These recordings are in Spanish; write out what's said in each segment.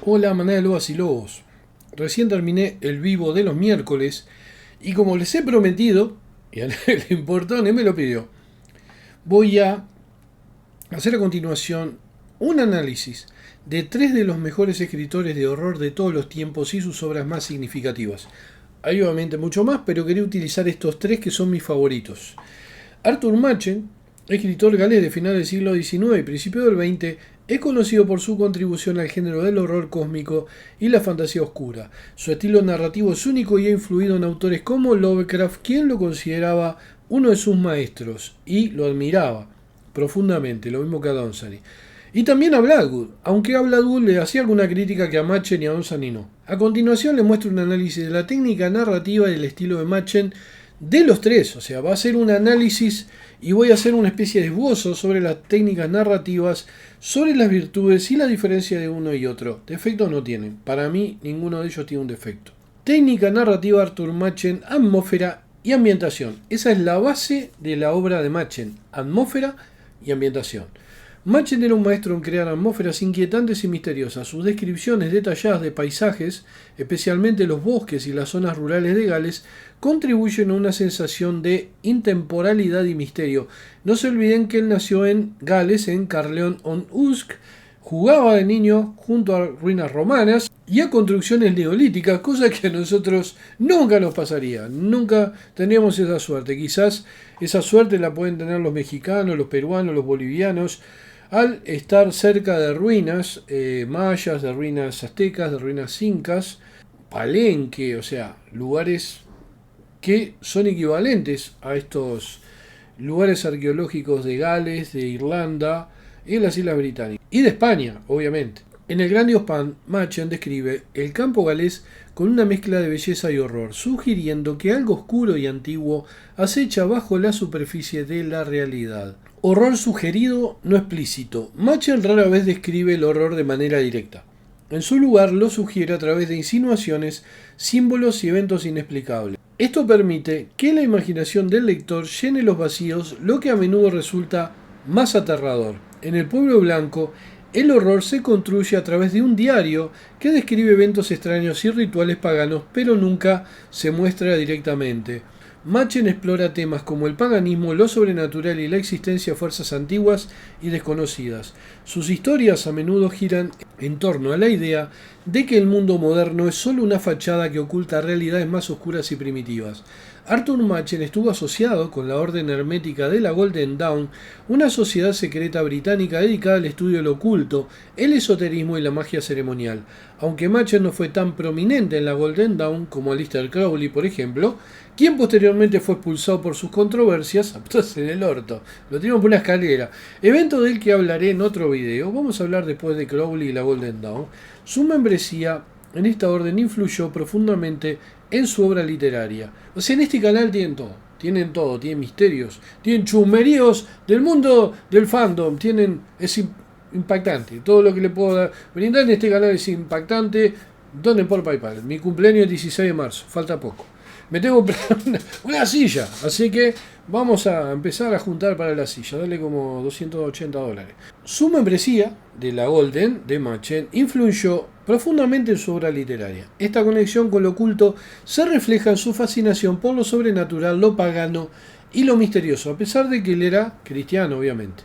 Hola, manada de lobas y lobos. Recién terminé el vivo de los miércoles y como les he prometido, y a nadie le importó ni me lo pidió, voy a hacer a continuación un análisis de tres de los mejores escritores de horror de todos los tiempos y sus obras más significativas. Hay obviamente mucho más, pero quería utilizar estos tres que son mis favoritos. Arthur Machen, escritor galés de finales del siglo XIX y principio del XX, es conocido por su contribución al género del horror cósmico y la fantasía oscura. Su estilo narrativo es único y ha influido en autores como Lovecraft, quien lo consideraba uno de sus maestros y lo admiraba profundamente, lo mismo que a Donsany. Y también a Blackwood, aunque a Blackwood le hacía alguna crítica que a Machen y a Donsany no. A continuación le muestro un análisis de la técnica narrativa y del estilo de Machen de los tres, o sea, va a ser un análisis y voy a hacer una especie de esbozo sobre las técnicas narrativas, sobre las virtudes y la diferencia de uno y otro. Defectos no tienen, para mí ninguno de ellos tiene un defecto. Técnica narrativa Arthur Machen, atmósfera y ambientación. Esa es la base de la obra de Machen, atmósfera y ambientación. Machen era un maestro en crear atmósferas inquietantes y misteriosas. Sus descripciones detalladas de paisajes, especialmente los bosques y las zonas rurales de Gales, contribuyen a una sensación de intemporalidad y misterio. No se olviden que él nació en Gales, en Caerleon-on-Usk, jugaba de niño junto a ruinas romanas y a construcciones neolíticas, cosa que a nosotros nunca nos pasaría, nunca tendríamos esa suerte. Quizás esa suerte la pueden tener los mexicanos, los peruanos, los bolivianos, al estar cerca de ruinas mayas, de ruinas aztecas, de ruinas incas, Palenque, o sea, lugares que son equivalentes a estos lugares arqueológicos de Gales, de Irlanda y de las Islas Británicas. Y de España, obviamente. En el Gran Dios Pan, Machen describe el campo galés con una mezcla de belleza y horror, sugiriendo que algo oscuro y antiguo acecha bajo la superficie de la realidad. Horror sugerido, no explícito. Machen rara vez describe el horror de manera directa. En su lugar lo sugiere a través de insinuaciones, símbolos y eventos inexplicables. Esto permite que la imaginación del lector llene los vacíos, lo que a menudo resulta más aterrador. En El Pueblo Blanco, el horror se construye a través de un diario que describe eventos extraños y rituales paganos, pero nunca se muestra directamente. Machen explora temas como el paganismo, lo sobrenatural y la existencia de fuerzas antiguas y desconocidas. Sus historias a menudo giran en torno a la idea de que el mundo moderno es solo una fachada que oculta realidades más oscuras y primitivas. Arthur Machen estuvo asociado con la Orden Hermética de la Golden Dawn, una sociedad secreta británica dedicada al estudio del oculto, el esoterismo y la magia ceremonial. Aunque Machen no fue tan prominente en la Golden Dawn como Aleister Crowley, por ejemplo, quien posteriormente fue expulsado por sus controversias, en el orto, lo tiramos por una escalera, evento del que hablaré en otro video. Vamos a hablar después de Crowley y la Golden Dawn. Su membresía en esta orden influyó profundamente en su obra literaria. O sea, en este canal tienen todo, tienen misterios, tienen chusmeríos del mundo del fandom, es impactante, todo lo que le puedo brindar en este canal es impactante. Donen por PayPal, mi cumpleaños es el 16 de marzo, falta poco. Me tengo que comprar una silla, así que vamos a empezar a juntar para la silla, dale como $280. Su membresía de la Golden de Machen influyó profundamente en su obra literaria. Esta conexión con lo oculto se refleja en su fascinación por lo sobrenatural, lo pagano y lo misterioso, a pesar de que él era cristiano, obviamente.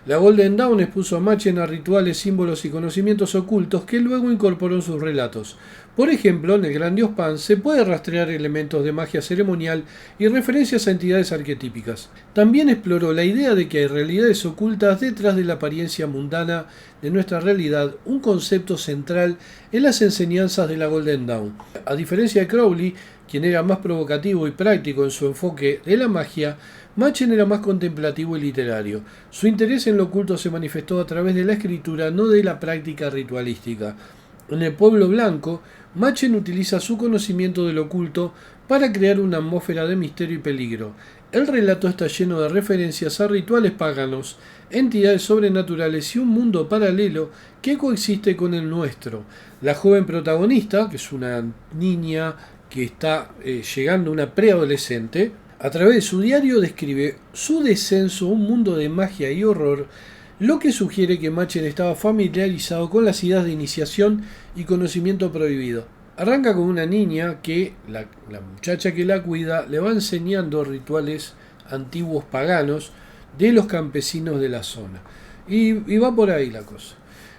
La Golden Dawn expuso a Machen a rituales, símbolos y conocimientos ocultos que luego incorporó en sus relatos. Por ejemplo, en el Gran Dios Pan se puede rastrear elementos de magia ceremonial y referencias a entidades arquetípicas. También exploró la idea de que hay realidades ocultas detrás de la apariencia mundana de nuestra realidad, un concepto central en las enseñanzas de la Golden Dawn. A diferencia de Crowley, quien era más provocativo y práctico en su enfoque de la magia, Machen era más contemplativo y literario. Su interés en lo oculto se manifestó a través de la escritura, no de la práctica ritualística. En El Pueblo Blanco, Machen utiliza su conocimiento del oculto para crear una atmósfera de misterio y peligro. El relato está lleno de referencias a rituales paganos, entidades sobrenaturales y un mundo paralelo que coexiste con el nuestro. La joven protagonista, que es una niña que está llegando a una preadolescente, a través de su diario describe su descenso a un mundo de magia y horror lo que sugiere que Machen estaba familiarizado con las ideas de iniciación y conocimiento prohibido. Arranca con una niña que la muchacha que la cuida le va enseñando rituales antiguos paganos de los campesinos de la zona. Y va por ahí la cosa.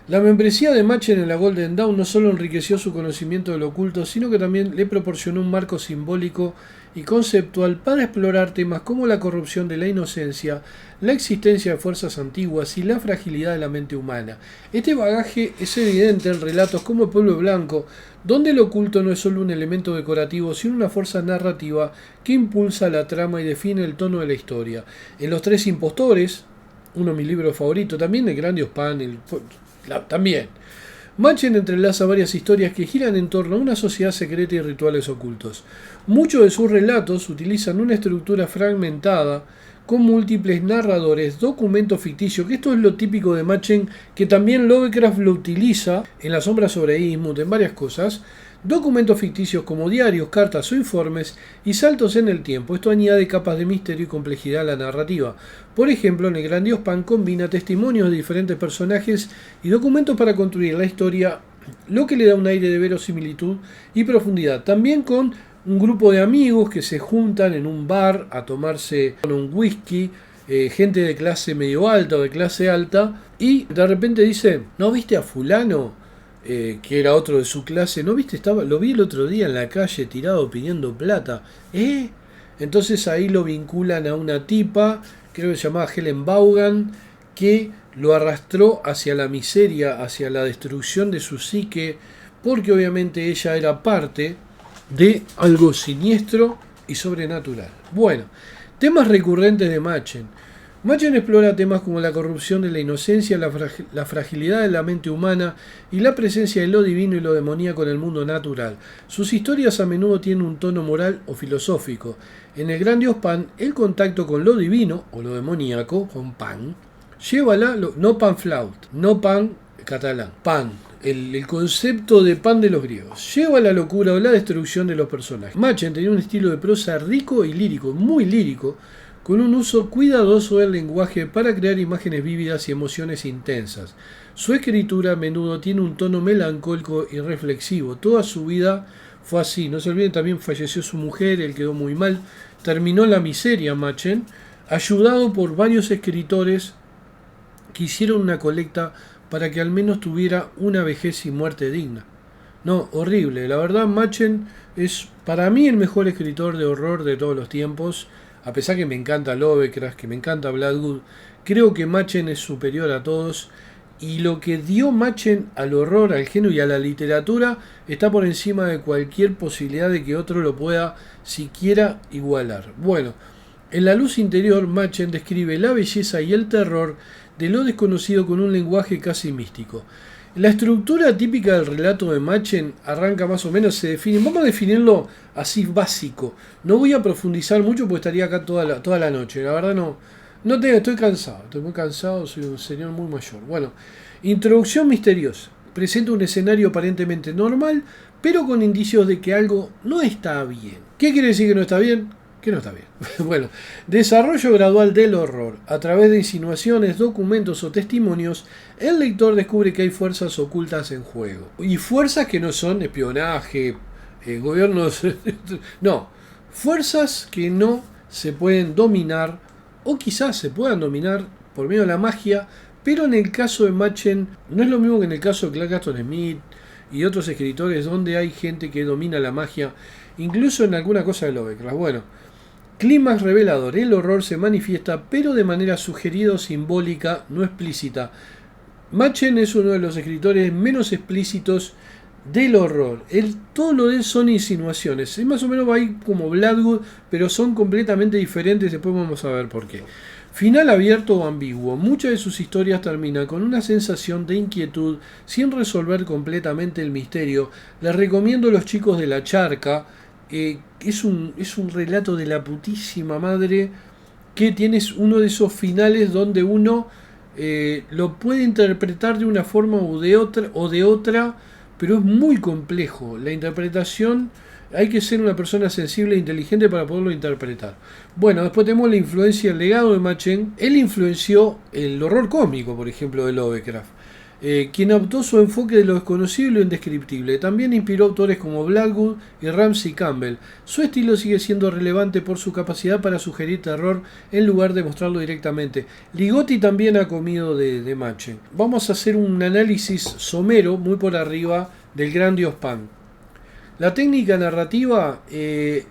La membresía de Machen en la Golden Dawn no solo enriqueció su conocimiento de lo oculto, sino que también le proporcionó un marco simbólico y conceptual para explorar temas como la corrupción de la inocencia, la existencia de fuerzas antiguas y la fragilidad de la mente humana. Este bagaje es evidente en relatos como El Pueblo Blanco, donde lo oculto no es solo un elemento decorativo, sino una fuerza narrativa que impulsa la trama y define el tono de la historia. En Los Tres Impostores, uno de mis libros favoritos, también el Grandios Pan, también. Machen entrelaza varias historias que giran en torno a una sociedad secreta y rituales ocultos. Muchos de sus relatos utilizan una estructura fragmentada con múltiples narradores, documentos ficticios, que esto es lo típico de Machen, que también Lovecraft lo utiliza en La sombra sobre Innsmouth, en varias cosas. Documentos ficticios como diarios, cartas o informes y saltos en el tiempo. Esto añade capas de misterio y complejidad a la narrativa. Por ejemplo, en El Grandios Pan combina testimonios de diferentes personajes y documentos para construir la historia, lo que le da un aire de verosimilitud y profundidad. También con un grupo de amigos que se juntan en un bar a tomarse un whisky, gente de clase medio alta o de clase alta, y de repente dice, ¿no viste a fulano? Que era otro de su clase, ¿no viste? Lo vi el otro día en la calle tirado pidiendo plata. Entonces ahí lo vinculan a una tipa, creo que se llamaba Helen Vaughan, que lo arrastró hacia la miseria, hacia la destrucción de su psique, porque obviamente ella era parte de algo siniestro y sobrenatural. Bueno, temas recurrentes de Machen. Machen explora temas como la corrupción de la inocencia, la fragilidad de la mente humana y la presencia de lo divino y lo demoníaco en el mundo natural. Sus historias a menudo tienen un tono moral o filosófico. En El Grandios Pan, el contacto con lo divino o lo demoníaco, con pan, no pan flaut, no pan catalán, pan, el concepto de pan de los griegos, lleva a la locura o la destrucción de los personajes. Machen tenía un estilo de prosa rico y lírico, muy lírico, con un uso cuidadoso del lenguaje para crear imágenes vívidas y emociones intensas. Su escritura a menudo tiene un tono melancólico y reflexivo. Toda su vida fue así. No se olviden, también falleció su mujer, él quedó muy mal. Terminó en la miseria Machen, ayudado por varios escritores que hicieron una colecta para que al menos tuviera una vejez y muerte digna. No, horrible. La verdad, Machen es para mí el mejor escritor de horror de todos los tiempos. A pesar que me encanta Lovecraft, que me encanta Bloodgood, creo que Machen es superior a todos. Y lo que dio Machen al horror, al género y a la literatura está por encima de cualquier posibilidad de que otro lo pueda siquiera igualar. Bueno, en La luz interior, Machen describe la belleza y el terror de lo desconocido con un lenguaje casi místico. La estructura típica del relato de Machen arranca más o menos, se define, vamos a definirlo así básico. No voy a profundizar mucho porque estaría acá toda la noche. La verdad estoy cansado, estoy muy cansado, soy un señor muy mayor. Bueno, introducción misteriosa. Presenta un escenario aparentemente normal, pero con indicios de que algo no está bien. ¿Qué quiere decir que no está bien? Que no está bien. Bueno, desarrollo gradual del horror. A través de insinuaciones, documentos o testimonios, el lector descubre que hay fuerzas ocultas en juego. Y fuerzas que no son espionaje, gobiernos... no, fuerzas que no se pueden dominar, o quizás se puedan dominar por medio de la magia, pero en el caso de Machen no es lo mismo que en el caso de Clark Aston Smith y otros escritores donde hay gente que domina la magia, incluso en alguna cosa de Lovecraft. Bueno, clímax revelador. El horror se manifiesta, pero de manera sugerida o simbólica, no explícita. Machen es uno de los escritores menos explícitos del horror. Todo lo de él son insinuaciones. Es más o menos ahí como Bloodgood, pero son completamente diferentes. Después vamos a ver por qué. Final abierto o ambiguo. Muchas de sus historias terminan con una sensación de inquietud sin resolver completamente el misterio. Les recomiendo Los chicos de la charca. Es un relato de la putísima madre que tienes uno de esos finales donde uno lo puede interpretar de una forma o de otra, pero es muy complejo. La interpretación Hay que ser una persona sensible e inteligente para poderlo interpretar. Bueno, después tenemos la influencia, el legado de Machen. Él influenció el horror cósmico, por ejemplo, de Lovecraft, quien adoptó su enfoque de lo desconocido y lo indescriptible. También inspiró autores como Blackwood y Ramsey Campbell. Su estilo sigue siendo relevante por su capacidad para sugerir terror en lugar de mostrarlo directamente. Ligotti también ha comido de Machen. Vamos a hacer un análisis somero, muy por arriba, del gran dios Pan. La técnica narrativa,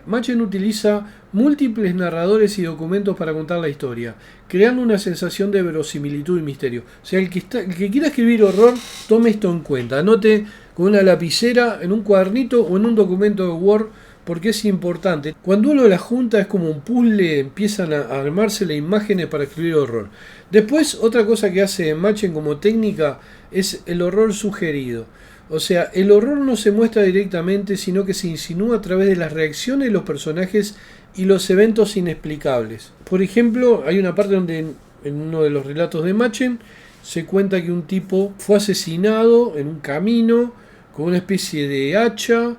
Machen utiliza múltiples narradores y documentos para contar la historia, creando una sensación de verosimilitud y misterio. O sea, el que quiera escribir horror, tome esto en cuenta. Anote con una lapicera, en un cuadernito o en un documento de Word, porque es importante. Cuando uno la junta es como un puzzle, empiezan a armarse las imágenes para escribir horror. Después, otra cosa que hace Machen como técnica es el horror sugerido. O sea, el horror no se muestra directamente, sino que se insinúa a través de las reacciones de los personajes y los eventos inexplicables. Por ejemplo, hay una parte donde en uno de los relatos de Machen se cuenta que un tipo fue asesinado en un camino con una especie de hacha,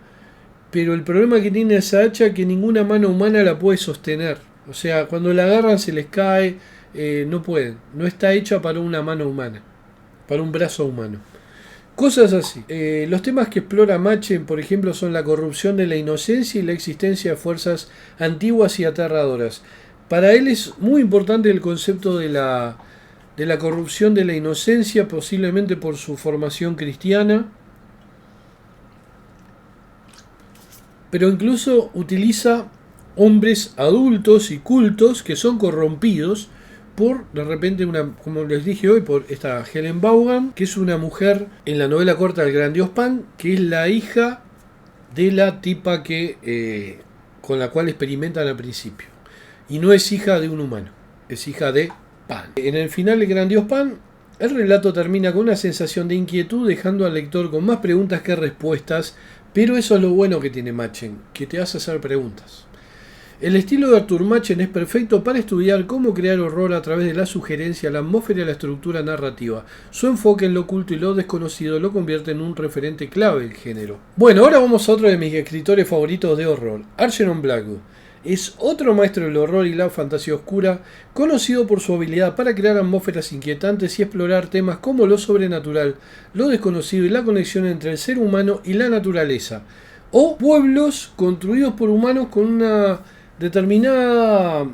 pero el problema que tiene esa hacha es que ninguna mano humana la puede sostener. O sea, cuando la agarran se les cae, no pueden. No está hecha para una mano humana, para un brazo humano. Cosas así. Los temas que explora Machen, por ejemplo, son la corrupción de la inocencia y la existencia de fuerzas antiguas y aterradoras. Para él es muy importante el concepto de la corrupción de la inocencia, posiblemente por su formación cristiana, pero incluso utiliza hombres adultos y cultos que son corrompidos por, de repente, como les dije hoy, por esta Helen Vaughan, que es una mujer en la novela corta del gran dios Pan, que es la hija de la tipa que con la cual experimentan al principio. Y no es hija de un humano, es hija de Pan. En el final del gran dios Pan, el relato termina con una sensación de inquietud, dejando al lector con más preguntas que respuestas, pero eso es lo bueno que tiene Machen, que te hace hacer preguntas. El estilo de Arthur Machen es perfecto para estudiar cómo crear horror a través de la sugerencia, la atmósfera y la estructura narrativa. Su enfoque en lo oculto y lo desconocido lo convierte en un referente clave del género. Bueno, ahora vamos a otro de mis escritores favoritos de horror, Arthur Blackwood. Es otro maestro del horror y la fantasía oscura, conocido por su habilidad para crear atmósferas inquietantes y explorar temas como lo sobrenatural, lo desconocido y la conexión entre el ser humano y la naturaleza, o pueblos construidos por humanos con un determinado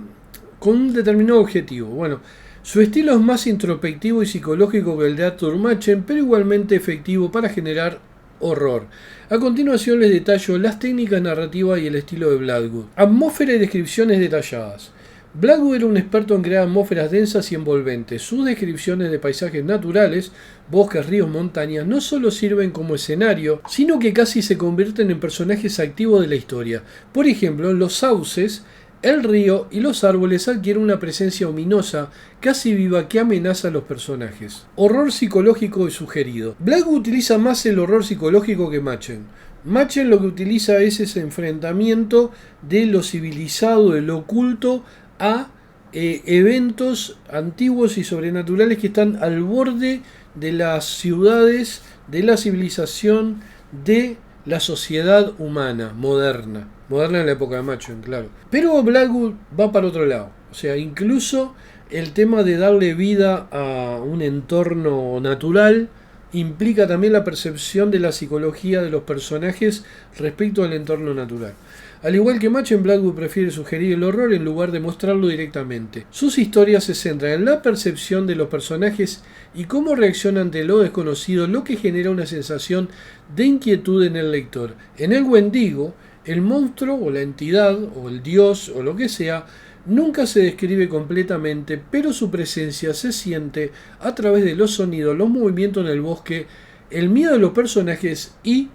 objetivo. Bueno, su estilo es más introspectivo y psicológico que el de Arthur Machen, pero igualmente efectivo para generar horror. A continuación les detallo las técnicas narrativas y el estilo de Blackwood. Atmósfera y descripciones detalladas. Blackwood era un experto en crear atmósferas densas y envolventes. Sus descripciones de paisajes naturales, bosques, ríos, montañas, no solo sirven como escenario, sino que casi se convierten en personajes activos de la historia. Por ejemplo, los sauces, el río y los árboles adquieren una presencia ominosa, casi viva, que amenaza a los personajes. Horror psicológico y sugerido. Blackwood utiliza más el horror psicológico que Machen. Machen lo que utiliza es ese enfrentamiento de lo civilizado, de lo oculto, a eventos antiguos y sobrenaturales que están al borde de las ciudades, de la civilización, de la sociedad humana, moderna en la época de Machen, claro. Pero Blackwood va para otro lado, o sea, incluso el tema de darle vida a un entorno natural implica también la percepción de la psicología de los personajes respecto al entorno natural. Al igual que Machen, Blackwood prefiere sugerir el horror en lugar de mostrarlo directamente. Sus historias se centran en la percepción de los personajes y cómo reaccionan ante lo desconocido, lo que genera una sensación de inquietud en el lector. En El Wendigo, el monstruo o la entidad o el dios o lo que sea nunca se describe completamente, pero su presencia se siente a través de los sonidos, los movimientos en el bosque, el miedo de los personajes y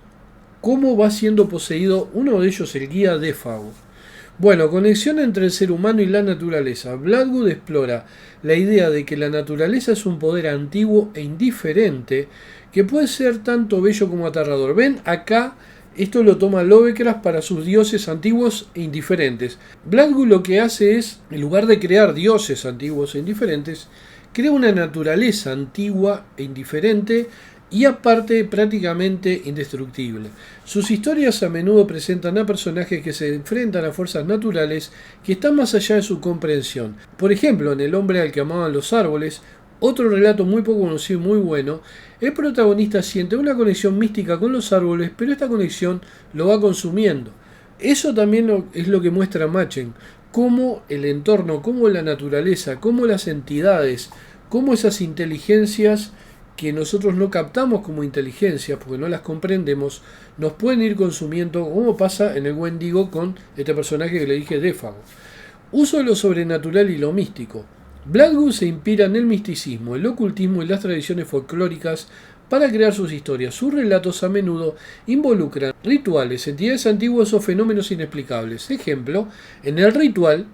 cómo va siendo poseído uno de ellos, el guía Defago. Bueno, conexión entre el ser humano y la naturaleza. Blackwood explora la idea de que la naturaleza es un poder antiguo e indiferente que puede ser tanto bello como aterrador. Ven, acá esto lo toma Lovecraft para sus dioses antiguos e indiferentes. Blackwood lo que hace es, en lugar de crear dioses antiguos e indiferentes, crea una naturaleza antigua e indiferente y aparte prácticamente indestructible. Sus historias a menudo presentan a personajes que se enfrentan a fuerzas naturales que están más allá de su comprensión. Por ejemplo, en El hombre al que amaban los árboles, otro relato muy poco conocido y muy bueno, el protagonista siente una conexión mística con los árboles, pero esta conexión lo va consumiendo. Eso también es lo que muestra Machen, cómo el entorno, cómo la naturaleza, cómo las entidades, cómo esas inteligencias que nosotros no captamos como inteligencias porque no las comprendemos, nos pueden ir consumiendo, como pasa en el Wendigo con este personaje que le dije, Défago. Uso de lo sobrenatural y lo místico. Blackwood se inspira en el misticismo, el ocultismo y las tradiciones folclóricas para crear sus historias. Sus relatos a menudo involucran rituales, entidades antiguas o fenómenos inexplicables. Ejemplo, en El ritual,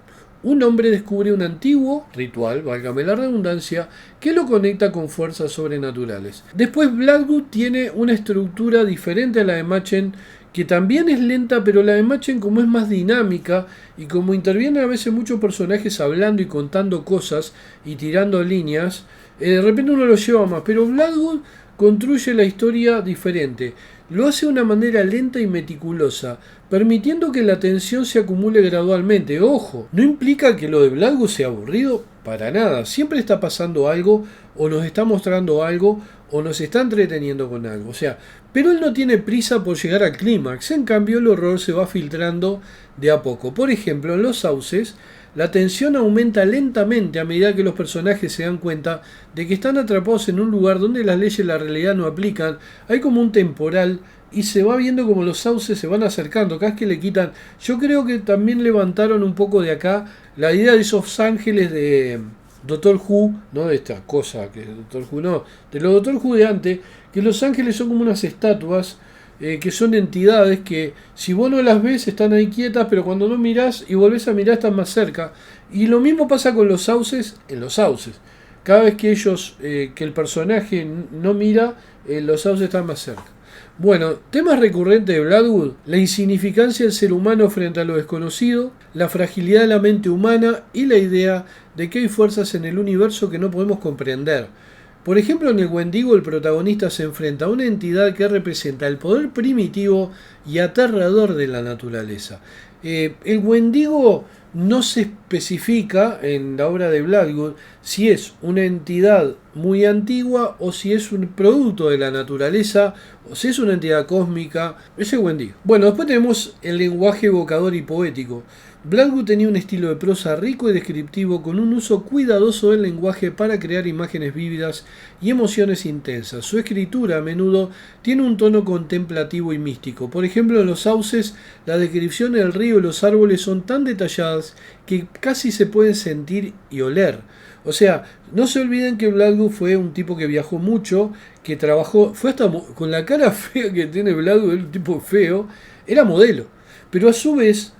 un hombre descubre un antiguo ritual, válgame la redundancia, que lo conecta con fuerzas sobrenaturales. Después Blackwood tiene una estructura diferente a la de Machen, que también es lenta, pero la de Machen, como es más dinámica y como intervienen a veces muchos personajes hablando y contando cosas y tirando líneas, de repente uno lo lleva más. Pero Blackwood construye la historia diferente. Lo hace de una manera lenta y meticulosa, permitiendo que la tensión se acumule gradualmente. Ojo, no implica que lo de Blackwood sea aburrido, para nada. Siempre está pasando algo, o nos está mostrando algo, o nos está entreteniendo con algo. O sea, pero él no tiene prisa por llegar al clímax. En cambio, el horror se va filtrando de a poco. Por ejemplo, en Los Sauces, la tensión aumenta lentamente a medida que los personajes se dan cuenta de que están atrapados en un lugar donde las leyes de la realidad no aplican. Hay como un temporal y se va viendo como los sauces se van acercando. Cada vez que le quitan... Yo creo que también levantaron un poco de acá la idea de esos ángeles de Doctor Who, no de esta cosa que Doctor Who no, de los Doctor Who de antes, que los ángeles son como unas estatuas que son entidades que si vos no las ves están ahí quietas, pero cuando no mirás y volvés a mirar están más cerca. Y lo mismo pasa con los sauces en Los Sauces. Cada vez que ellos, que el personaje no mira, los sauces están más cerca. Bueno, temas recurrentes de Blackwood: la insignificancia del ser humano frente a lo desconocido, la fragilidad de la mente humana y la idea de que hay fuerzas en el universo que no podemos comprender. Por ejemplo, en el Wendigo el protagonista se enfrenta a una entidad que representa el poder primitivo y aterrador de la naturaleza. El Wendigo no se especifica en la obra de Blackwood si es una entidad muy antigua o si es un producto de la naturaleza o si es una entidad cósmica. Es el Wendigo. Bueno, después tenemos el lenguaje evocador y poético. Blackwood tenía un estilo de prosa rico y descriptivo con un uso cuidadoso del lenguaje para crear imágenes vívidas y emociones intensas. Su escritura a menudo tiene un tono contemplativo y místico. Por ejemplo, en Los Sauces, la descripción del río y los árboles son tan detalladas que casi se pueden sentir y oler. O sea, no se olviden que Blackwood fue un tipo que viajó mucho, que trabajó, fue hasta con la cara fea que tiene Blackwood, un tipo feo, era modelo. Pero a su vez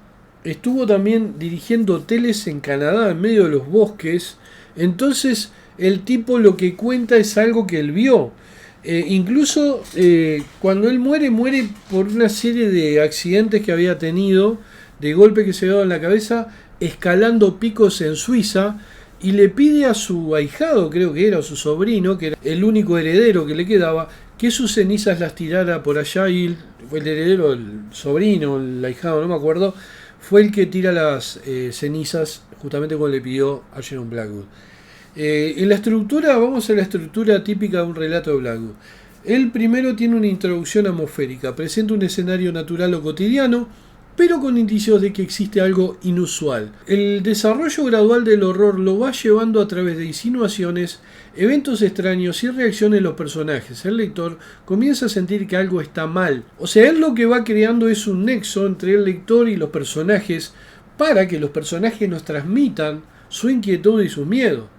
estuvo también dirigiendo hoteles en Canadá en medio de los bosques. Entonces el tipo lo que cuenta es algo que él vio. Incluso cuando él muere por una serie de accidentes que había tenido, de golpe que se dio en la cabeza, escalando picos en Suiza, y le pide a su ahijado, creo que era, o su sobrino, que era el único heredero que le quedaba, que sus cenizas las tirara por allá, y fue el heredero, el sobrino, el ahijado, no me acuerdo, fue el que tira las cenizas justamente cuando le pidió a Jerome Blackwood. En la estructura, vamos a la estructura típica de un relato de Blackwood. El primero tiene una introducción atmosférica, presenta un escenario natural o cotidiano, pero con indicios de que existe algo inusual. El desarrollo gradual del horror lo va llevando a través de insinuaciones, eventos extraños y reacciones de los personajes. El lector comienza a sentir que algo está mal. O sea, él lo que va creando es un nexo entre el lector y los personajes para que los personajes nos transmitan su inquietud y su miedo.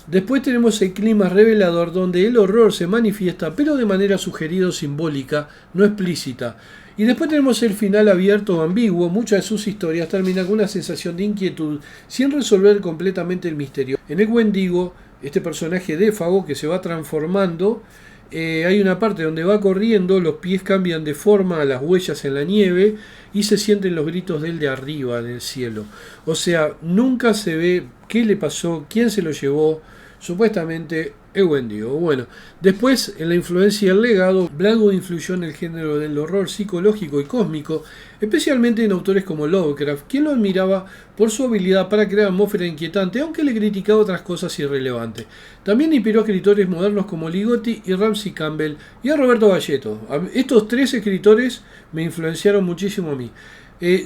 Después tenemos el clima revelador, donde el horror se manifiesta, pero de manera sugerida o simbólica, no explícita. Y después tenemos el final abierto o ambiguo. Muchas de sus historias terminan con una sensación de inquietud, sin resolver completamente el misterio. En el Wendigo, este personaje Défago que se va transformando, hay una parte donde va corriendo, los pies cambian de forma a las huellas en la nieve y se sienten los gritos de él de arriba, del cielo. O sea, nunca se ve qué le pasó, quién se lo llevó. Supuestamente Wendigo. Bueno, después, en la influencia y el legado, Blackwood influyó en el género del horror psicológico y cósmico, especialmente en autores como Lovecraft, quien lo admiraba por su habilidad para crear atmósfera inquietante, aunque le criticaba otras cosas irrelevantes. También inspiró a escritores modernos como Ligotti y Ramsey Campbell y a Roberto Valletto. Estos tres escritores me influenciaron muchísimo a mí.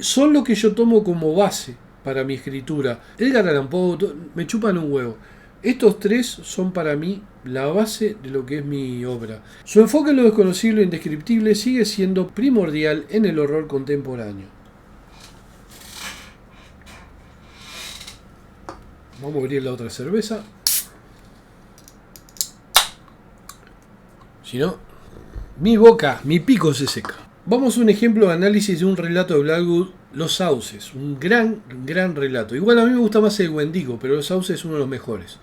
Son lo que yo tomo como base para mi escritura. Edgar Allan Poe, me chupan un huevo. Estos tres son para mí la base de lo que es mi obra. Su enfoque en lo desconocido e indescriptible sigue siendo primordial en el horror contemporáneo. Vamos a abrir la otra cerveza. Si no, mi boca, mi pico se seca. Vamos a un ejemplo de análisis de un relato de Blackwood, Los Sauces, un gran relato. Igual a mí me gusta más el Wendigo, pero Los Sauces es uno de los mejores.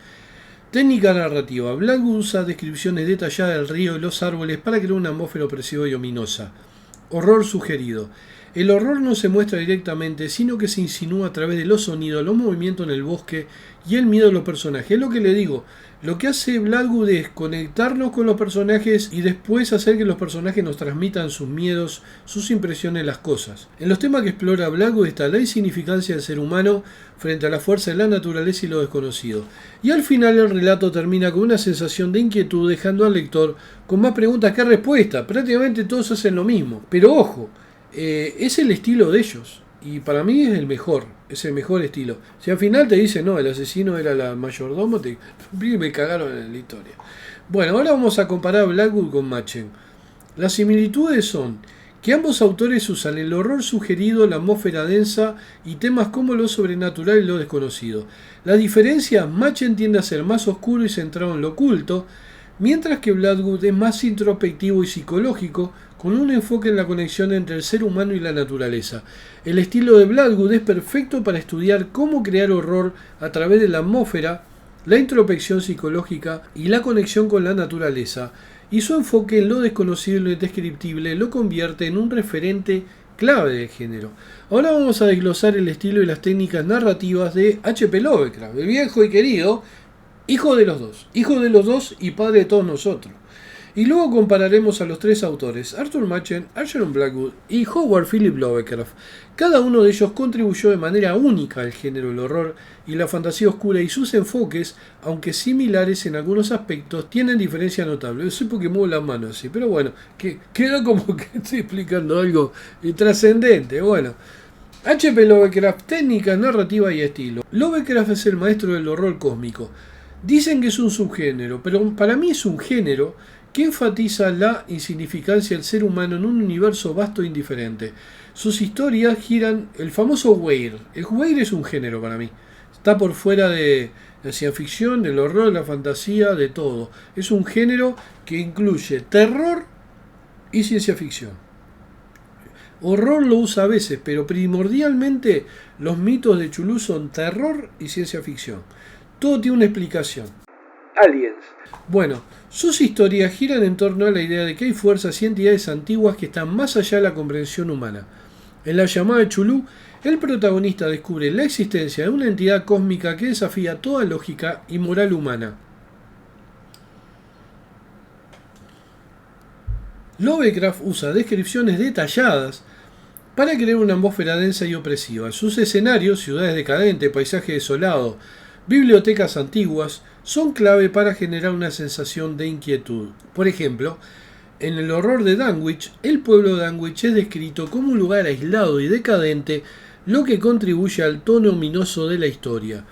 Técnica narrativa. Blackwood usa descripciones detalladas del río y los árboles para crear una atmósfera opresiva y ominosa. Horror sugerido. El horror no se muestra directamente, sino que se insinúa a través de los sonidos, los movimientos en el bosque y el miedo de los personajes. Es lo que le digo. Lo que hace Blackwood es conectarnos con los personajes y después hacer que los personajes nos transmitan sus miedos, sus impresiones, las cosas. En los temas que explora Blackwood está la insignificancia del ser humano frente a la fuerza de la naturaleza y lo desconocido. Y al final el relato termina con una sensación de inquietud, dejando al lector con más preguntas que respuestas. Prácticamente todos hacen lo mismo. Pero ojo, es el estilo de ellos. Y para mí es el mejor estilo. Si al final te dicen, no, el asesino era la mayordomo, me cagaron en la historia. Bueno, ahora vamos a comparar Blackwood con Machen. Las similitudes son que ambos autores usan el horror sugerido, la atmósfera densa y temas como lo sobrenatural y lo desconocido. La diferencia, Machen tiende a ser más oscuro y centrado en lo oculto, mientras que Blackwood es más introspectivo y psicológico, con un enfoque en la conexión entre el ser humano y la naturaleza. El estilo de Blackwood es perfecto para estudiar cómo crear horror a través de la atmósfera, la introspección psicológica y la conexión con la naturaleza, y su enfoque en lo desconocido y lo indescriptible lo convierte en un referente clave del género. Ahora vamos a desglosar el estilo y las técnicas narrativas de H.P. Lovecraft, el viejo y querido, hijo de los dos y padre de todos nosotros. Y luego compararemos a los tres autores, Arthur Machen, Arthur Blackwood y Howard Philip Lovecraft. Cada uno de ellos contribuyó de manera única al género del horror y la fantasía oscura, y sus enfoques, aunque similares en algunos aspectos, tienen diferencias notables. Yo sé porque muevo las manos así, pero bueno, que queda como que estoy explicando algo trascendente. Bueno, H.P. Lovecraft, técnica, narrativa y estilo. Lovecraft es el maestro del horror cósmico. Dicen que es un subgénero, pero para mí es un género que enfatiza la insignificancia del ser humano en un universo vasto e indiferente. Sus historias giran el famoso Weir. El Weir es un género para mí. Está por fuera de la ciencia ficción, del horror, de la fantasía, de todo. Es un género que incluye terror y ciencia ficción. Horror lo usa a veces, pero primordialmente los mitos de Cthulhu son terror y ciencia ficción. Todo tiene una explicación. Aliens. Bueno, sus historias giran en torno a la idea de que hay fuerzas y entidades antiguas que están más allá de la comprensión humana. En la llamada de Cthulhu, el protagonista descubre la existencia de una entidad cósmica que desafía toda lógica y moral humana. Lovecraft usa descripciones detalladas para crear una atmósfera densa y opresiva. Sus escenarios, ciudades decadentes, paisajes desolados, bibliotecas antiguas, son clave para generar una sensación de inquietud. Por ejemplo, en el horror de Dunwich, el pueblo de Dunwich es descrito como un lugar aislado y decadente, lo que contribuye al tono ominoso de la historia.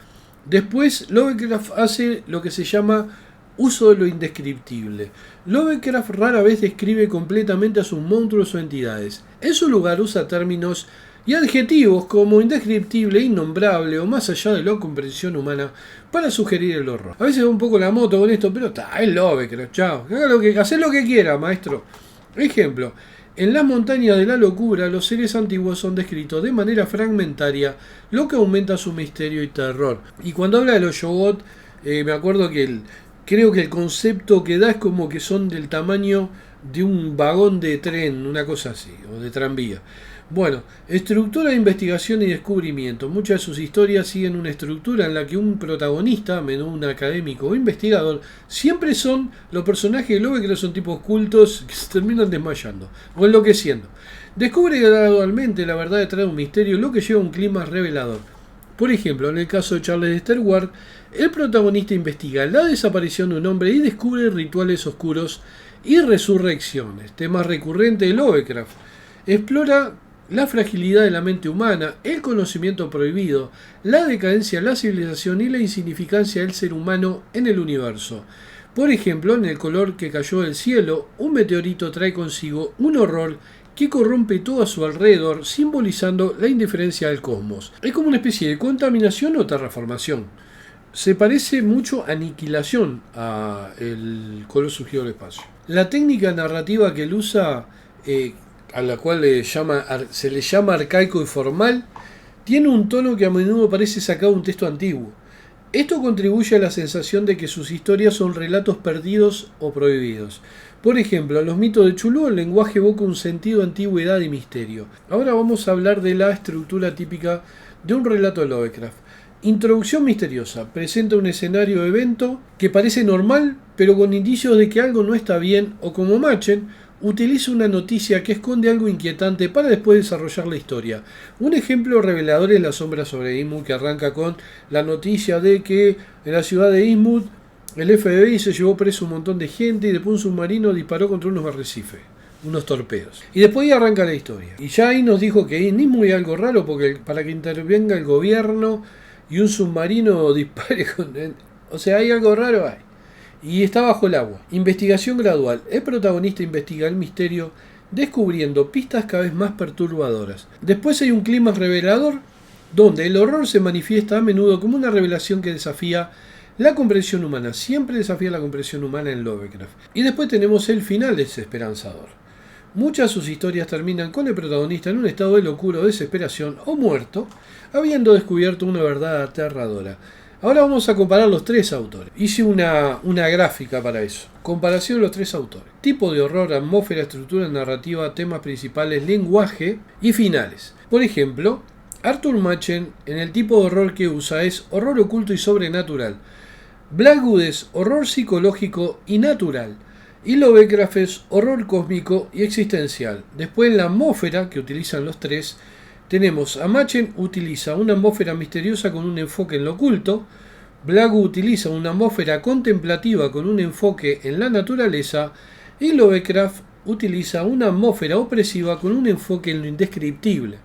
Después, Lovecraft hace lo que se llama uso de lo indescriptible. Lovecraft rara vez describe completamente a sus monstruos o entidades. En su lugar usa términos y adjetivos como indescriptible, innombrable o más allá de la comprensión humana para sugerir el horror. A veces va un poco la moto con esto, pero es Lovecraft, chao. Hacé lo que quiera, maestro. Ejemplo, en las montañas de la locura los seres antiguos son descritos de manera fragmentaria, lo que aumenta su misterio y terror. Y cuando habla de los Yoggoth, me acuerdo que creo que el concepto que da es como que son del tamaño de un vagón de tren, una cosa así, o de tranvía. Bueno, estructura de investigación y descubrimiento. Muchas de sus historias siguen una estructura en la que un protagonista, a menudo un académico o investigador, siempre son los personajes de Lovecraft, son tipos cultos que se terminan desmayando o enloqueciendo. Descubre gradualmente la verdad detrás de un misterio, lo que lleva a un clima revelador. Por ejemplo, en el caso de Charles Stewart, el protagonista investiga la desaparición de un hombre y descubre rituales oscuros y resurrecciones, temas recurrentes de Lovecraft. Explora la fragilidad de la mente humana, el conocimiento prohibido, la decadencia de la civilización y la insignificancia del ser humano en el universo. Por ejemplo, en El color que cayó del cielo, un meteorito trae consigo un horror que corrompe todo a su alrededor, simbolizando la indiferencia del cosmos. Es como una especie de contaminación o terraformación. Se parece mucho a Aniquilación, a El color surgido del espacio. La técnica narrativa que él usa, a la cual se le llama arcaico y formal, tiene un tono que a menudo parece sacado de un texto antiguo. Esto contribuye a la sensación de que sus historias son relatos perdidos o prohibidos. Por ejemplo, en los mitos de Chulú el lenguaje evoca un sentido de antigüedad y misterio. Ahora vamos a hablar de la estructura típica de un relato de Lovecraft. Introducción misteriosa. Presenta un escenario de evento que parece normal, pero con indicios de que algo no está bien, o como Machen, utiliza una noticia que esconde algo inquietante para después desarrollar la historia. Un ejemplo revelador es La sombra sobre Innsmouth, que arranca con la noticia de que en la ciudad de Innsmouth el FBI se llevó preso un montón de gente y después un submarino disparó contra unos arrecifes, unos torpedos. Y después ahí arranca la historia. Y ya ahí nos dijo que en Innsmouth hay algo raro, porque para que intervenga el gobierno y un submarino dispare con... O sea, hay algo raro ahí. Y está bajo el agua. Investigación gradual. El protagonista investiga el misterio, descubriendo pistas cada vez más perturbadoras. Después hay un clima revelador, donde el horror se manifiesta a menudo como una revelación que desafía la comprensión humana. Siempre desafía la comprensión humana en Lovecraft. Y después tenemos el final desesperanzador. Muchas de sus historias terminan con el protagonista en un estado de locura o desesperación, o muerto, habiendo descubierto una verdad aterradora. Ahora vamos a comparar los tres autores. Hice una gráfica para eso. Comparación de los tres autores. Tipo de horror, atmósfera, estructura narrativa, temas principales, lenguaje y finales. Por ejemplo, Arthur Machen en el tipo de horror que usa es horror oculto y sobrenatural. Blackwood es horror psicológico y natural. Y Lovecraft es horror cósmico y existencial. Después en la atmósfera que utilizan los tres, tenemos a Machen utiliza una atmósfera misteriosa con un enfoque en lo oculto, Blackwood utiliza una atmósfera contemplativa con un enfoque en la naturaleza y Lovecraft utiliza una atmósfera opresiva con un enfoque en lo indescriptible.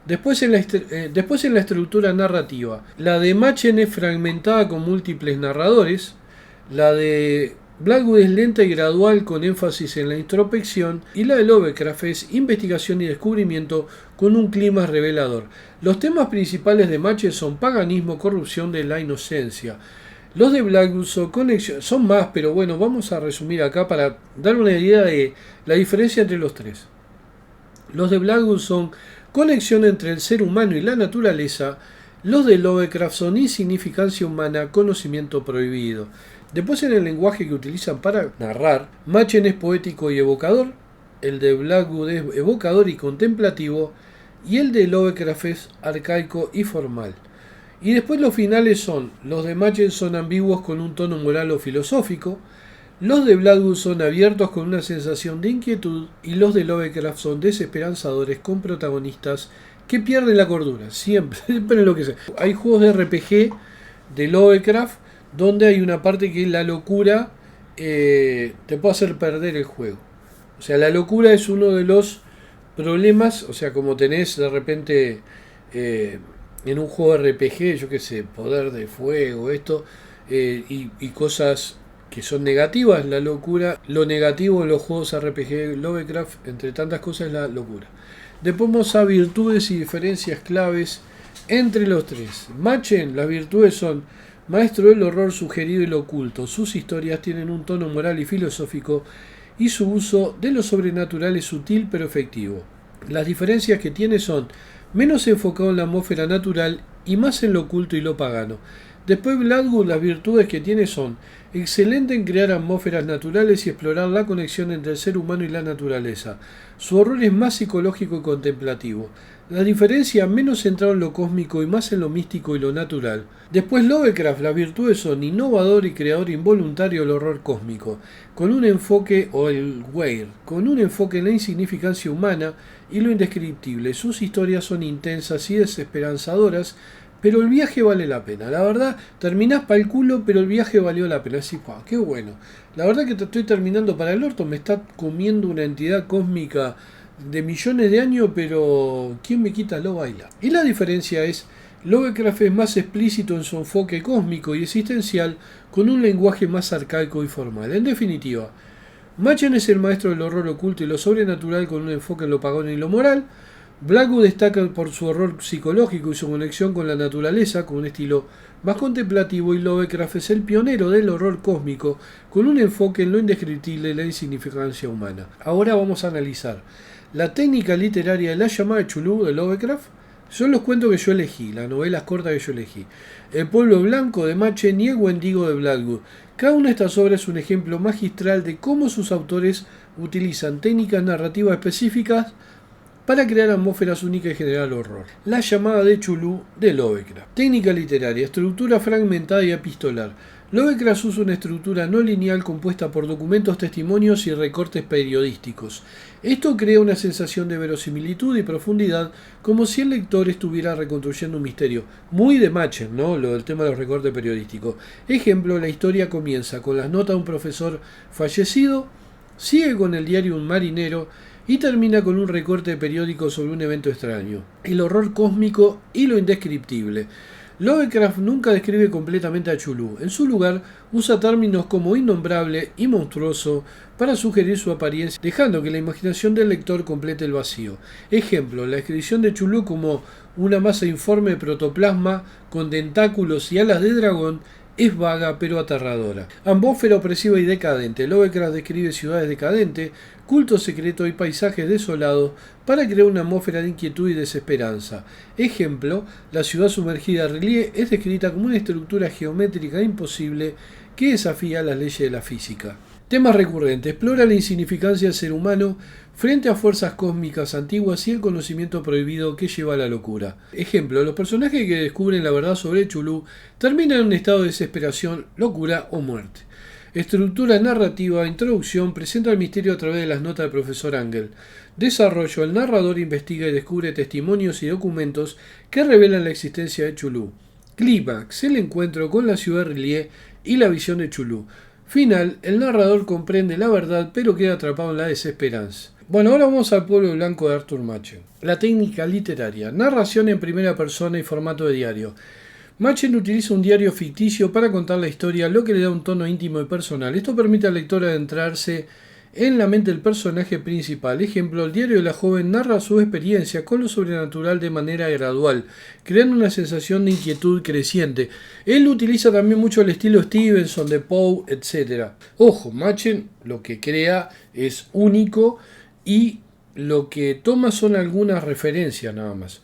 Después en la estructura narrativa, la de Machen es fragmentada con múltiples narradores, la de Blackwood es lenta y gradual con énfasis en la introspección y la de Lovecraft es investigación y descubrimiento con un clima revelador. Los temas principales de Machen son paganismo, corrupción de la inocencia. Los de Blackwood son más, pero bueno, vamos a resumir acá para dar una idea de la diferencia entre los tres. Los de Blackwood son conexión entre el ser humano y la naturaleza. Los de Lovecraft son insignificancia humana, conocimiento prohibido. Después en el lenguaje que utilizan para narrar, Machen es poético y evocador, el de Blackwood es evocador y contemplativo, y el de Lovecraft es arcaico y formal. Y después los finales son, los de Machen son ambiguos con un tono moral o filosófico, los de Blackwood son abiertos con una sensación de inquietud, y los de Lovecraft son desesperanzadores con protagonistas que pierden la cordura, siempre lo que sea. Hay juegos de RPG de Lovecraft donde hay una parte que la locura te puede hacer perder el juego. O sea, la locura es uno de los problemas, o sea, como tenés de repente en un juego de RPG, yo qué sé, poder de fuego, esto, y cosas que son negativas, la locura, lo negativo en los juegos RPG Lovecraft, entre tantas cosas, es la locura. Después vamos a virtudes y diferencias claves entre los tres. Machen, las virtudes son maestro del horror sugerido y lo oculto. Sus historias tienen un tono moral y filosófico y su uso de lo sobrenatural es sutil pero efectivo. Las diferencias que tiene son menos enfocado en la atmósfera natural y más en lo oculto y lo pagano. Después Bloodgood, las virtudes que tiene son excelente en crear atmósferas naturales y explorar la conexión entre el ser humano y la naturaleza. Su horror es más psicológico y contemplativo. La diferencia menos centrado en lo cósmico y más en lo místico y lo natural. Después Lovecraft, las virtudes son innovador y creador involuntario del horror cósmico, con un enfoque, o el Weir, con un enfoque en la insignificancia humana y lo indescriptible. Sus historias son intensas y desesperanzadoras, pero el viaje vale la pena. La verdad, terminás para el culo, pero el viaje valió la pena. Así, wow, qué bueno. La verdad que te estoy terminando para el orto, me está comiendo una entidad cósmica de millones de años, pero ¿quién me quita lo baila? Y la diferencia es, Lovecraft es más explícito en su enfoque cósmico y existencial, con un lenguaje más arcaico y formal. En definitiva, Machen es el maestro del horror oculto y lo sobrenatural con un enfoque en lo pagano y lo moral. Blackwood destaca por su horror psicológico y su conexión con la naturaleza, con un estilo más contemplativo, y Lovecraft es el pionero del horror cósmico, con un enfoque en lo indescriptible y la insignificancia humana. Ahora vamos a analizar la técnica literaria de La llamada de Chulú de Lovecraft. Son los cuentos que yo elegí, las novelas cortas que yo elegí. El pueblo blanco de Machen y el Wendigo de Blackwood. Cada una de estas obras es un ejemplo magistral de cómo sus autores utilizan técnicas narrativas específicas para crear atmósferas únicas y generar horror. La llamada de Chulú de Lovecraft. Técnica literaria, estructura fragmentada y epistolar. Lovecraft usa una estructura no lineal compuesta por documentos, testimonios y recortes periodísticos. Esto crea una sensación de verosimilitud y profundidad, como si el lector estuviera reconstruyendo un misterio. Muy de Machen, ¿no? Lo del tema de los recortes periodísticos. Ejemplo, la historia comienza con las notas de un profesor fallecido, sigue con el diario de un marinero, y termina con un recorte periódico sobre un evento extraño, el horror cósmico y lo indescriptible. Lovecraft nunca describe completamente a Chulú. En su lugar, usa términos como innombrable y monstruoso para sugerir su apariencia, dejando que la imaginación del lector complete el vacío. Ejemplo, la descripción de Chulú como una masa informe de protoplasma con tentáculos y alas de dragón es vaga pero aterradora. Atmósfera opresiva y decadente. Lovecraft describe ciudades decadentes, cultos secretos y paisajes desolados para crear una atmósfera de inquietud y desesperanza. Ejemplo, la ciudad sumergida de R'lyeh es descrita como una estructura geométrica imposible que desafía las leyes de la física. Temas recurrentes. Explora la insignificancia del ser humano frente a fuerzas cósmicas antiguas y el conocimiento prohibido que lleva a la locura. Ejemplo, los personajes que descubren la verdad sobre Chulú terminan en un estado de desesperación, locura o muerte. Estructura narrativa, introducción, presenta el misterio a través de las notas del profesor Angel. Desarrollo, el narrador investiga y descubre testimonios y documentos que revelan la existencia de Chulú. Clímax, el encuentro con la ciudad de R'lyeh y la visión de Chulú. Final, el narrador comprende la verdad pero queda atrapado en la desesperanza. Bueno, ahora vamos al pueblo blanco de Arthur Machen. La técnica literaria, narración en primera persona y formato de diario. Machen utiliza un diario ficticio para contar la historia, lo que le da un tono íntimo y personal. Esto permite al lector adentrarse en la mente del personaje principal. Ejemplo, el diario de la joven narra su experiencia con lo sobrenatural de manera gradual, creando una sensación de inquietud creciente. Él utiliza también mucho el estilo Stevenson, de Poe, etc. Ojo, Machen lo que crea es único y lo que toma son algunas referencias nada más.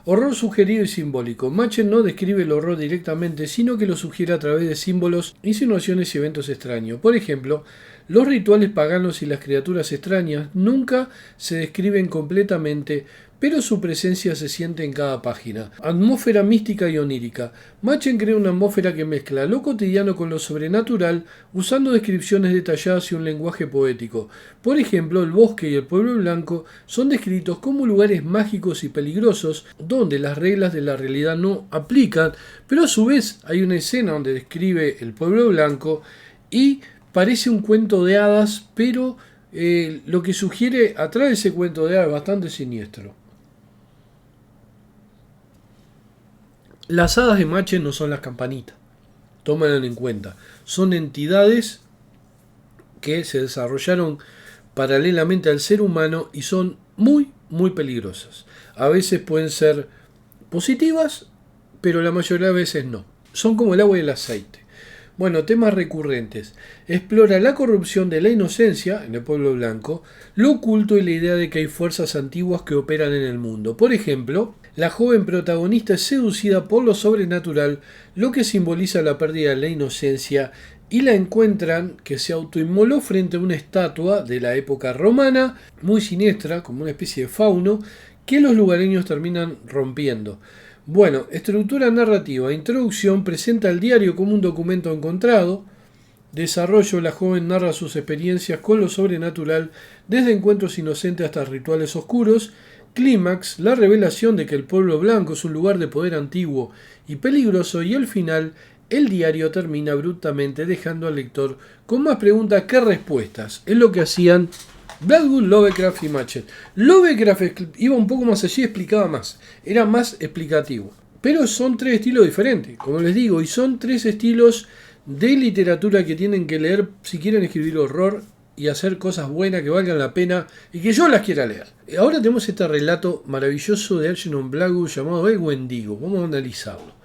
Horror sugerido y simbólico. Machen no describe el horror directamente, sino que lo sugiere a través de símbolos, insinuaciones y eventos extraños. Por ejemplo, los rituales paganos y las criaturas extrañas nunca se describen completamente, pero su presencia se siente en cada página. Atmósfera mística y onírica. Machen crea una atmósfera que mezcla lo cotidiano con lo sobrenatural, usando descripciones detalladas y un lenguaje poético. Por ejemplo, el bosque y el pueblo blanco son descritos como lugares mágicos y peligrosos, donde las reglas de la realidad no aplican, pero a su vez hay una escena donde describe el pueblo blanco y parece un cuento de hadas, pero lo que sugiere atrás de ese cuento de hadas es bastante siniestro. Las hadas de Machen no son las campanitas, tómenlo en cuenta. Son entidades que se desarrollaron paralelamente al ser humano y son muy, muy peligrosas. A veces pueden ser positivas, pero la mayoría de veces no. Son como el agua y el aceite. Bueno, temas recurrentes. Explora la corrupción de la inocencia en el pueblo blanco, lo oculto y la idea de que hay fuerzas antiguas que operan en el mundo. Por ejemplo, La joven protagonista es seducida por lo sobrenatural, lo que simboliza la pérdida de la inocencia, y la encuentran que se autoinmoló frente a una estatua de la época romana, muy siniestra, como una especie de fauno, que los lugareños terminan rompiendo. Bueno, estructura narrativa. Introducción: presenta el diario como un documento encontrado. Desarrollo: la joven narra sus experiencias con lo sobrenatural, desde encuentros inocentes hasta rituales oscuros. Clímax: la revelación de que el pueblo blanco es un lugar de poder antiguo y peligroso. Y al final, el diario termina abruptamente, dejando al lector con más preguntas que respuestas. Es lo que hacían Blackwood, Lovecraft y Machen. Lovecraft iba un poco más allí y explicaba más. Era más explicativo. Pero son tres estilos diferentes, como les digo, y son tres estilos de literatura que tienen que leer si quieren escribir horror y hacer cosas buenas que valgan la pena y que yo las quiera leer. Ahora tenemos este relato maravilloso de Algernon Blackwood llamado El Wendigo. Vamos a analizarlo.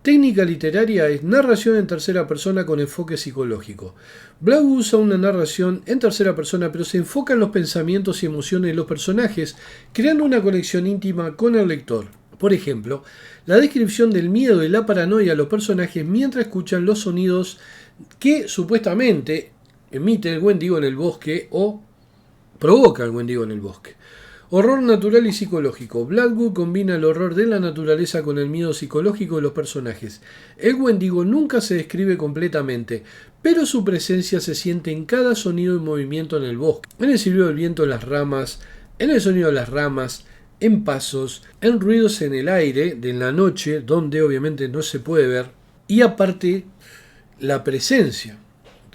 Técnica literaria es narración en tercera persona con enfoque psicológico. Blackwood usa una narración en tercera persona, pero se enfoca en los pensamientos y emociones de los personajes, creando una conexión íntima con el lector. Por ejemplo, la descripción del miedo y la paranoia de los personajes mientras escuchan los sonidos que supuestamente emite el Wendigo en el bosque o provoca el Wendigo en el bosque. Horror natural y psicológico. Blackwood combina el horror de la naturaleza con el miedo psicológico de los personajes. El Wendigo nunca se describe completamente, pero su presencia se siente en cada sonido y movimiento en el bosque, en el silbido del viento en las ramas, en el sonido de las ramas, en pasos, en ruidos en el aire de la noche, donde obviamente no se puede ver, y aparte la presencia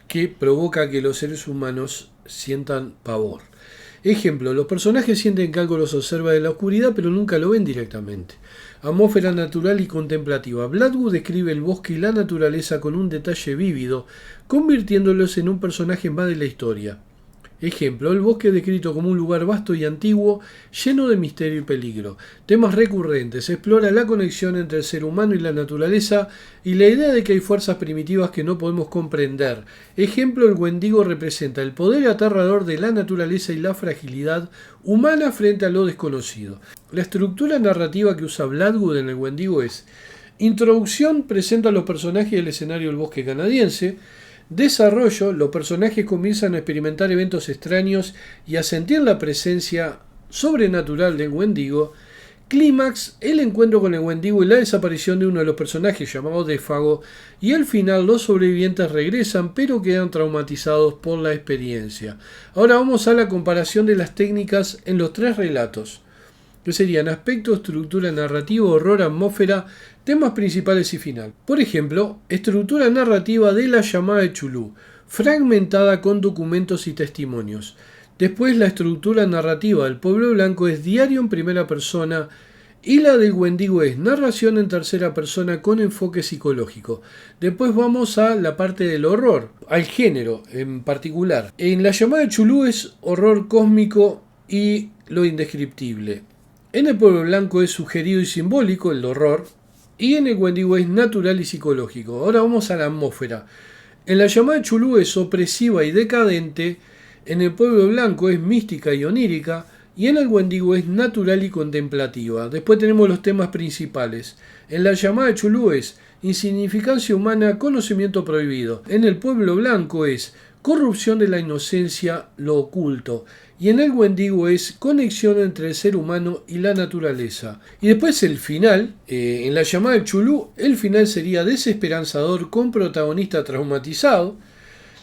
que provoca que los seres humanos sientan pavor. Ejemplo: los personajes sienten que algo los observa de la oscuridad, pero nunca lo ven directamente. Atmósfera natural y contemplativa. Blackwood describe el bosque y la naturaleza con un detalle vívido, convirtiéndolos en un personaje más de la historia. Ejemplo: el bosque descrito como un lugar vasto y antiguo, lleno de misterio y peligro. Temas recurrentes: explora la conexión entre el ser humano y la naturaleza y la idea de que hay fuerzas primitivas que no podemos comprender. Ejemplo: el Wendigo representa el poder aterrador de la naturaleza y la fragilidad humana frente a lo desconocido. La estructura narrativa que usa Blackwood en el Wendigo es: introducción, presenta a los personajes y el escenario del bosque canadiense. Desarrollo: los personajes comienzan a experimentar eventos extraños y a sentir la presencia sobrenatural del Wendigo. Clímax: el encuentro con el Wendigo y la desaparición de uno de los personajes llamado Défago. Y al final, los sobrevivientes regresan pero quedan traumatizados por la experiencia. Ahora vamos a la comparación de las técnicas en los tres relatos, que serían aspecto, estructura narrativa, horror, atmósfera, temas principales y final. Por ejemplo, estructura narrativa de La llamada de Chulú, fragmentada con documentos y testimonios. Después, la estructura narrativa del pueblo blanco es diario en primera persona y la del Wendigo es narración en tercera persona con enfoque psicológico. Después vamos a la parte del horror, al género en particular. En La llamada de Chulú es horror cósmico y lo indescriptible. En el pueblo blanco es sugerido y simbólico, el horror, y en el Wendigo es natural y psicológico. Ahora vamos a la atmósfera. En La llamada de Chulú es opresiva y decadente, en el pueblo blanco es mística y onírica, y en el Wendigo es natural y contemplativa. Después tenemos los temas principales. En La llamada de Chulú es insignificancia humana, conocimiento prohibido. En el pueblo blanco es corrupción de la inocencia, lo oculto. Y en el Wendigo es conexión entre el ser humano y la naturaleza. Y después el final, en La llamada de Chulú, el final sería desesperanzador con protagonista traumatizado.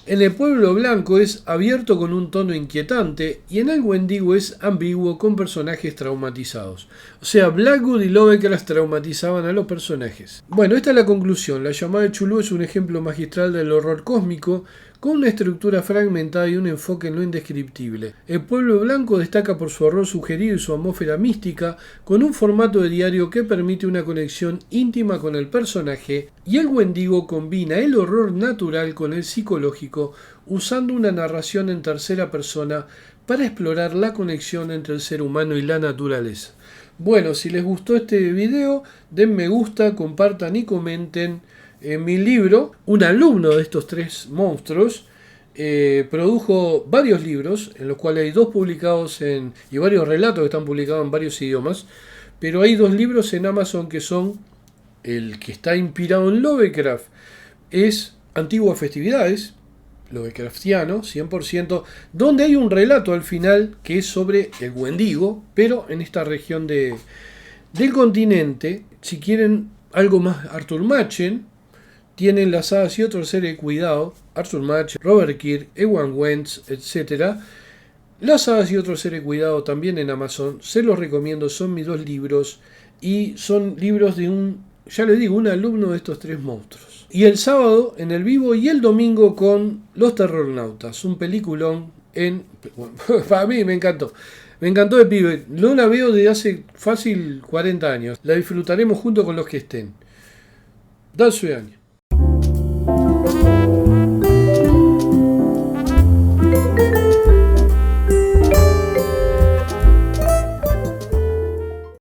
En el pueblo blanco es abierto con un tono inquietante y en el Wendigo es ambiguo con personajes traumatizados. O sea, Blackwood y Lovecraft traumatizaban a los personajes. Bueno, esta es la conclusión. La llamada de Chulú es un ejemplo magistral del horror cósmico con una estructura fragmentada y un enfoque en lo indescriptible. El pueblo blanco destaca por su horror sugerido y su atmósfera mística, con un formato de diario que permite una conexión íntima con el personaje, y el Wendigo combina el horror natural con el psicológico, usando una narración en tercera persona para explorar la conexión entre el ser humano y la naturaleza. Bueno, si les gustó este video, den me gusta, compartan y comenten. En mi libro, un alumno de estos tres monstruos produjo varios libros, en los cuales hay dos publicados y varios relatos que están publicados en varios idiomas, pero hay dos libros en Amazon que son, el que está inspirado en Lovecraft es Antiguas Festividades, Lovecraftiano, 100%, donde hay un relato al final que es sobre el Wendigo, pero en esta región del continente. Si quieren algo más Arthur Machen, tienen Las hadas y otros seres de cuidado, Arthur Machen, Robert Kirk, Ewan Wentz, etc. Las hadas y otros seres de cuidado también en Amazon, se los recomiendo, son mis dos libros y son libros de ya les digo, un alumno de estos tres monstruos. Y el sábado en el vivo y el domingo con Los Terrornautas, un peliculón bueno, para mí me encantó. Me encantó de pibe. No la veo desde hace fácil 40 años. La disfrutaremos junto con los que estén. До свидания.